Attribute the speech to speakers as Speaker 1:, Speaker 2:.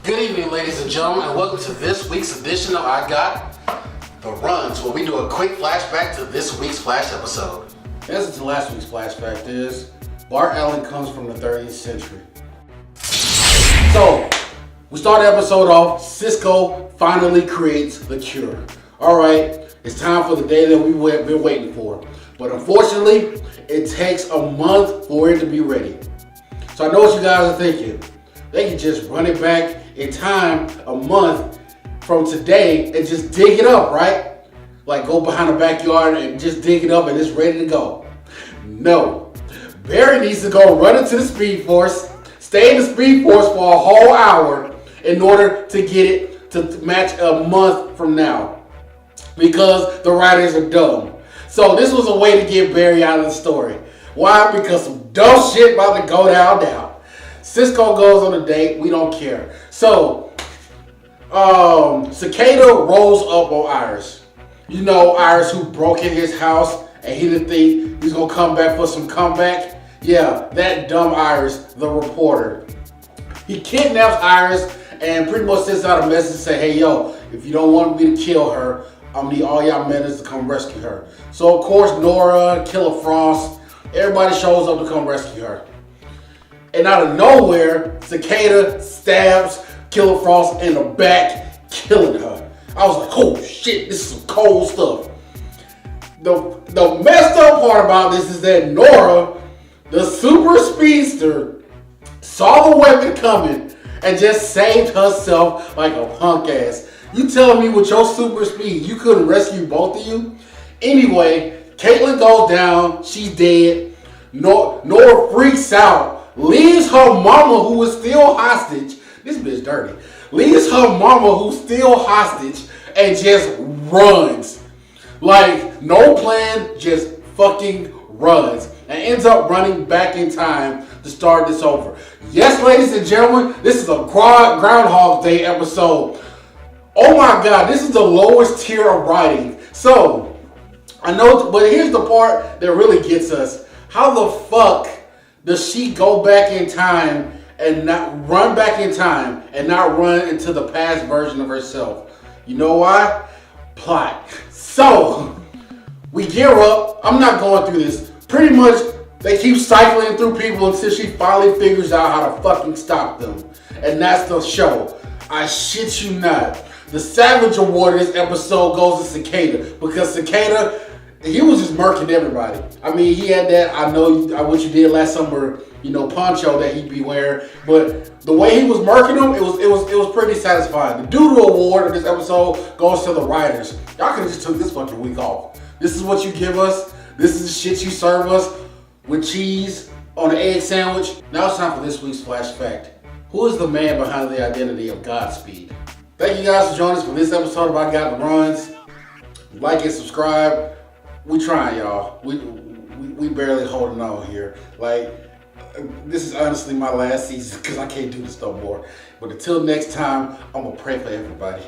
Speaker 1: Good evening, ladies and gentlemen, and welcome to this week's edition of I Got the Runs, where we do a quick flashback to this week's Flash episode.
Speaker 2: The answer to last week's flashback is Bart Allen comes from the 30th century. So, we start the episode off, Cisco finally creates the cure. Alright, it's time for the day that we've been waiting for. But unfortunately, it takes a month for it to be ready. So I know what you guys are thinking. They can just run it back in time a month from today and just dig it up, right? Like go behind the backyard and just dig it up and it's ready to go. No. Barry needs to go run into the Speed Force, stay in the Speed Force for a whole hour in order to get it to match a month from now. Because the writers are dumb. So this was a way to get Barry out of the story. Why? Because some dumb shit about to go down. Cisco goes on a date. We don't care. So, Cicada rolls up on Iris. You know Iris who broke in his house and he didn't think he's going to come back for some comeback? Yeah, that dumb Iris, the reporter. He kidnaps Iris and pretty much sends out a message to say, hey, yo, if you don't want me to kill her, I'll need all y'all members to come rescue her. So, of course, Nora, Killer Frost, everybody shows up to come rescue her. And out of nowhere, Cicada stabs Killer Frost in the back, killing her. I was like, oh shit, this is some cold stuff. The messed up part about this is that Nora, the super speedster, saw the weapon coming and just saved herself like a punk ass. You telling me with your super speed, you couldn't rescue both of you? Anyway, Caitlin goes down, she's dead. Nora freaks out. Leaves her mama who is still hostage. This bitch dirty. Leaves her mama who's still hostage and just runs. Like, no plan, just fucking runs. And ends up running back in time to start this over. Yes, ladies and gentlemen, this is a Groundhog Day episode. Oh my god, this is the lowest tier of writing. So, I know, but here's the part that really gets us. How the fuck does she go back in time and not run back in time and not run into the past version of herself? You know why? Plot. So, we gear up. I'm not going through this. Pretty much, they keep cycling through people until she finally figures out how to fucking stop them. And that's the show. I shit you not. The Savage Award of this episode goes to Cicada because Cicada, he was just murking everybody. I mean, he had that, I know what you did last summer, you know, poncho that he'd be wearing. But the way he was murking them, it was pretty satisfying. The Doodle Award of this episode goes to the writers. Y'all could have just took this fucking week off. This is what you give us. This is the shit you serve us with cheese on an egg sandwich. Now it's time for this week's Flash Fact. Who is the man behind the identity of Godspeed? Thank you guys for joining us for this episode of I Got the Runs. Like and subscribe. We trying, y'all. We barely holding on here. Like, this is honestly my last season because I can't do this no more. But until next time, I'm gonna pray for everybody.